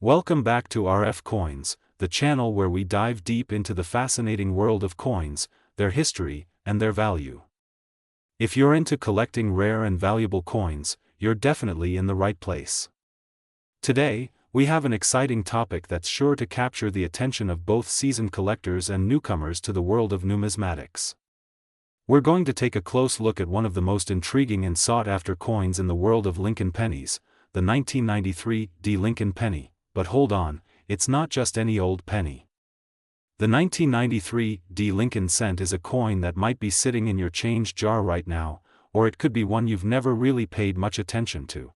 Welcome back to RFCoins, the channel where we dive deep into the fascinating world of coins, their history, and their value. If you're into collecting rare and valuable coins, you're definitely in the right place. Today, we have an exciting topic that's sure to capture the attention of both seasoned collectors and newcomers to the world of numismatics. We're going to take a close look at one of the most intriguing and sought-after coins in the world of Lincoln pennies, the 1993 D. Lincoln penny. But hold on, it's not just any old penny. The 1993 D. Lincoln cent is a coin that might be sitting in your change jar right now, or it could be one you've never really paid much attention to.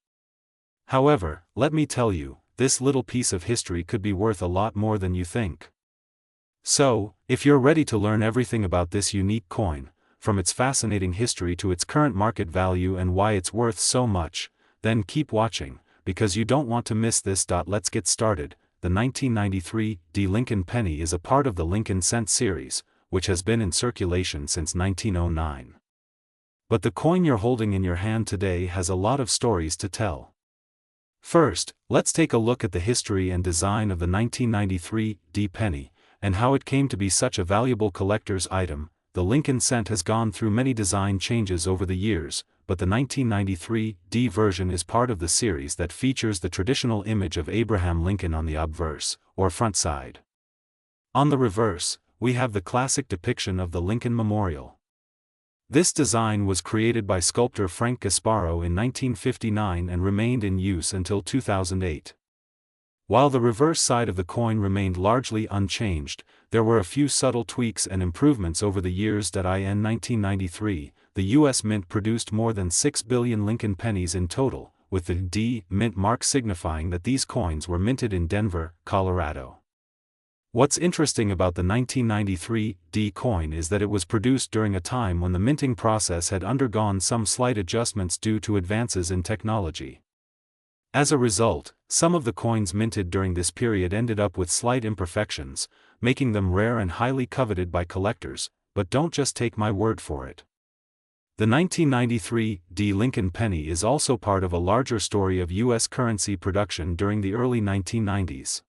However, let me tell you, this little piece of history could be worth a lot more than you think. So, if you're ready to learn everything about this unique coin, from its fascinating history to its current market value and why it's worth so much, then keep watching, because you don't want to miss this. Let's get started. The 1993 D. Lincoln penny is a part of the Lincoln cent series, which has been in circulation since 1909. But the coin you're holding in your hand today has a lot of stories to tell. First, let's take a look at the history and design of the 1993 D. penny, and how it came to be such a valuable collector's item. The Lincoln cent has gone through many design changes over the years, but the 1993 D version is part of the series that features the traditional image of Abraham Lincoln on the obverse, or front side. On the reverse, we have the classic depiction of the Lincoln Memorial. This design was created by sculptor Frank Gasparo in 1959 and remained in use until 2008. While the reverse side of the coin remained largely unchanged, there were a few subtle tweaks and improvements over the years. In 1993, the U.S. Mint produced more than 6 billion Lincoln pennies in total, with the D Mint mark signifying that these coins were minted in Denver, Colorado. What's interesting about the 1993 D coin is that it was produced during a time when the minting process had undergone some slight adjustments due to advances in technology. As a result, some of the coins minted during this period ended up with slight imperfections, making them rare and highly coveted by collectors, but don't just take my word for it. The 1993 D. Lincoln penny is also part of a larger story of U.S. currency production during the early 1990s.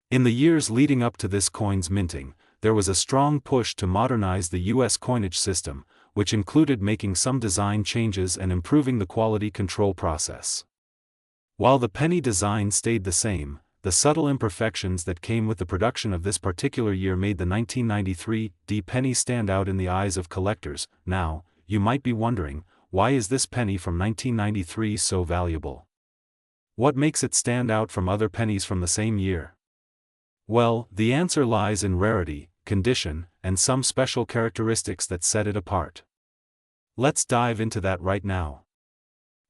In the years leading up to this coin's minting, there was a strong push to modernize the U.S. coinage system, which included making some design changes and improving the quality control process. While the penny design stayed the same, the subtle imperfections that came with the production of this particular year made the 1993 D penny stand out in the eyes of collectors. Now, you might be wondering, why is this penny from 1993 so valuable? What makes it stand out from other pennies from the same year? Well, the answer lies in rarity, condition, and some special characteristics that set it apart. Let's dive into that right now.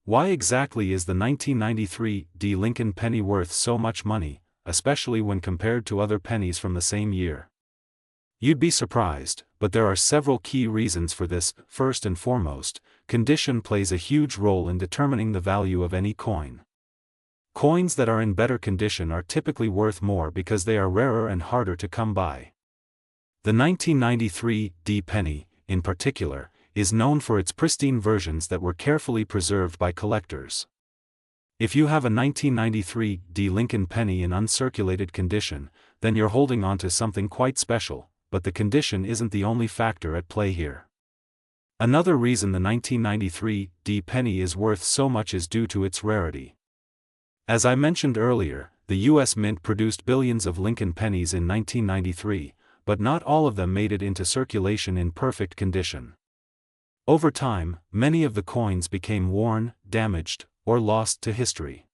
Why exactly is the 1993 D. Lincoln penny worth so much money, especially when compared to other pennies from the same year? You'd be surprised, but there are several key reasons for this. First and foremost, condition plays a huge role in determining the value of any coin. Coins that are in better condition are typically worth more because they are rarer and harder to come by. The 1993 D. penny, in particular, is known for its pristine versions that were carefully preserved by collectors. If you have a 1993 D. Lincoln penny in uncirculated condition, then you're holding on to something quite special, but the condition isn't the only factor at play here. Another reason the 1993 D. penny is worth so much is due to its rarity. As I mentioned earlier, the U.S. Mint produced billions of Lincoln pennies in 1993, but not all of them made it into circulation in perfect condition. Over time, many of the coins became worn, damaged, or lost to history.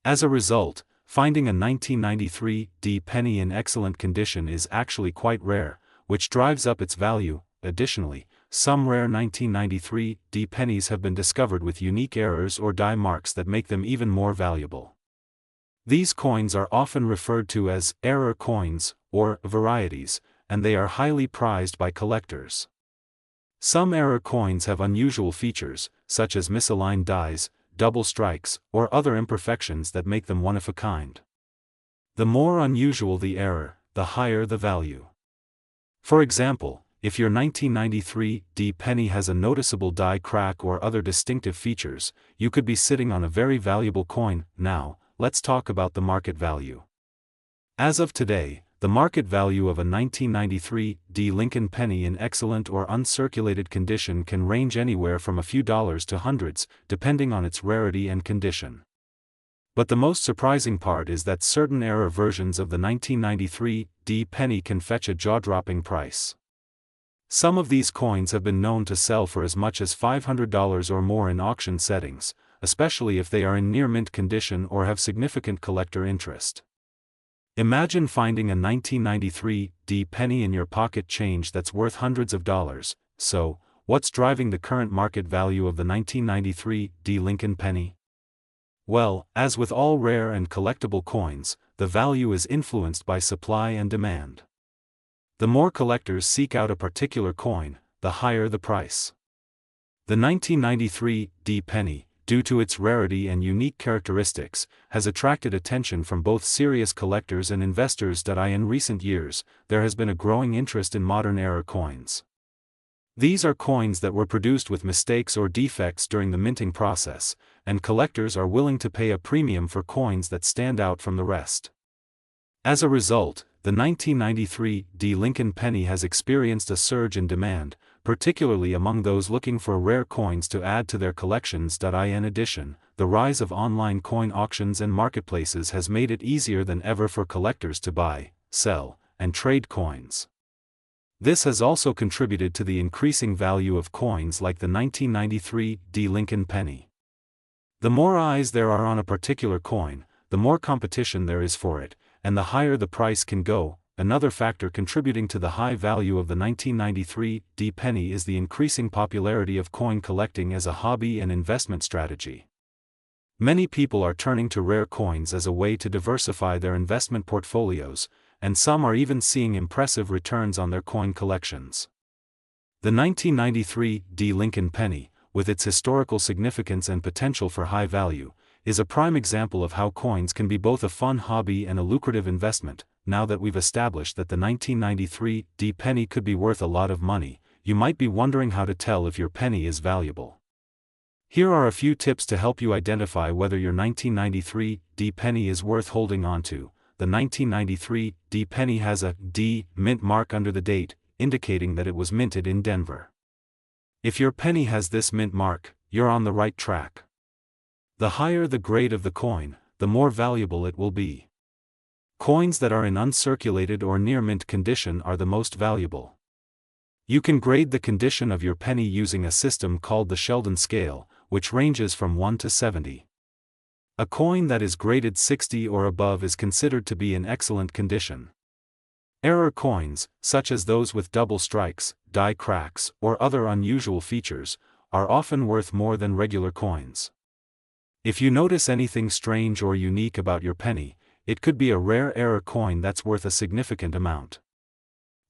As a result, finding a 1993 D. penny in excellent condition is actually quite rare, which drives up its value. Additionally, some rare 1993 D. pennies have been discovered with unique errors or die marks that make them even more valuable. These coins are often referred to as error coins, or varieties, and they are highly prized by collectors. Some error coins have unusual features, such as misaligned dies, double strikes, or other imperfections that make them one of a kind. The more unusual the error, the higher the value. For example, if your 1993 D penny has a noticeable die crack or other distinctive features, you could be sitting on a very valuable coin. Now, let's talk about the market value. As of today, the market value of a 1993 D Lincoln penny in excellent or uncirculated condition can range anywhere from a few dollars to hundreds, depending on its rarity and condition. But the most surprising part is that certain error versions of the 1993 D penny can fetch a jaw-dropping price. Some of these coins have been known to sell for as much as $500 or more in auction settings, especially if they are in near-mint condition or have significant collector interest. Imagine finding a 1993 D penny in your pocket change that's worth hundreds of dollars. So, what's driving the current market value of the 1993 D Lincoln penny? Well, as with all rare and collectible coins, the value is influenced by supply and demand. The more collectors seek out a particular coin, the higher the price. The 1993 D penny, due to its rarity and unique characteristics, has attracted attention from both serious collectors and investors. In recent years, there has been a growing interest in modern era coins. These are coins that were produced with mistakes or defects during the minting process, and collectors are willing to pay a premium for coins that stand out from the rest. As a result, the 1993 D Lincoln penny has experienced a surge in demand, particularly among those looking for rare coins to add to their collections. In addition, the rise of online coin auctions and marketplaces has made it easier than ever for collectors to buy, sell, and trade coins. This has also contributed to the increasing value of coins like the 1993 D Lincoln penny. The more eyes there are on a particular coin, the more competition there is for it, and the higher the price can go. Another factor contributing to the high value of the 1993 D penny is the increasing popularity of coin collecting as a hobby and investment strategy. Many people are turning to rare coins as a way to diversify their investment portfolios, and some are even seeing impressive returns on their coin collections. The 1993 D Lincoln penny, with its historical significance and potential for high value, is a prime example of how coins can be both a fun hobby and a lucrative investment. Now that we've established that the 1993 D penny could be worth a lot of money, you might be wondering how to tell if your penny is valuable. Here are a few tips to help you identify whether your 1993 D penny is worth holding on to. The 1993 D penny has a D mint mark under the date, indicating that it was minted in Denver. If your penny has this mint mark, you're on the right track. The higher the grade of the coin, the more valuable it will be. Coins that are in uncirculated or near-mint condition are the most valuable. You can grade the condition of your penny using a system called the Sheldon scale, which ranges from 1 to 70. A coin that is graded 60 or above is considered to be in excellent condition. Error coins, such as those with double strikes, die cracks, or other unusual features, are often worth more than regular coins. If you notice anything strange or unique about your penny, it could be a rare error coin that's worth a significant amount.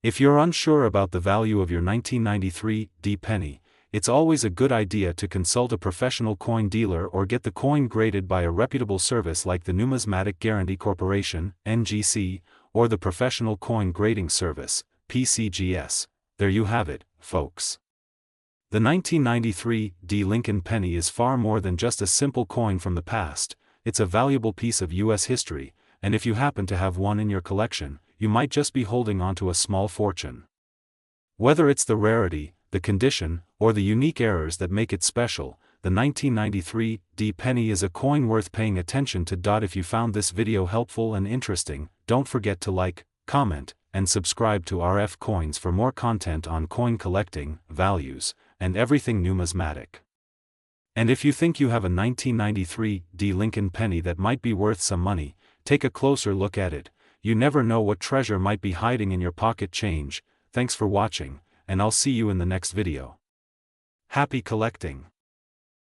If you're unsure about the value of your 1993 D penny, it's always a good idea to consult a professional coin dealer or get the coin graded by a reputable service like the Numismatic Guarantee Corporation, NGC, or the Professional Coin Grading Service, PCGS. There you have it, folks. The 1993 D Lincoln penny is far more than just a simple coin from the past. It's a valuable piece of U.S. history, and if you happen to have one in your collection, you might just be holding on to a small fortune. Whether it's the rarity, the condition, or the unique errors that make it special, the 1993 D penny is a coin worth paying attention to. If you found this video helpful and interesting, don't forget to like, comment, and subscribe to RFCoins for more content on coin collecting, values, and everything numismatic. And if you think you have a 1993 D Lincoln penny that might be worth some money, take a closer look at it. You never know what treasure might be hiding in your pocket change. Thanks for watching, and I'll see you in the next video. Happy collecting!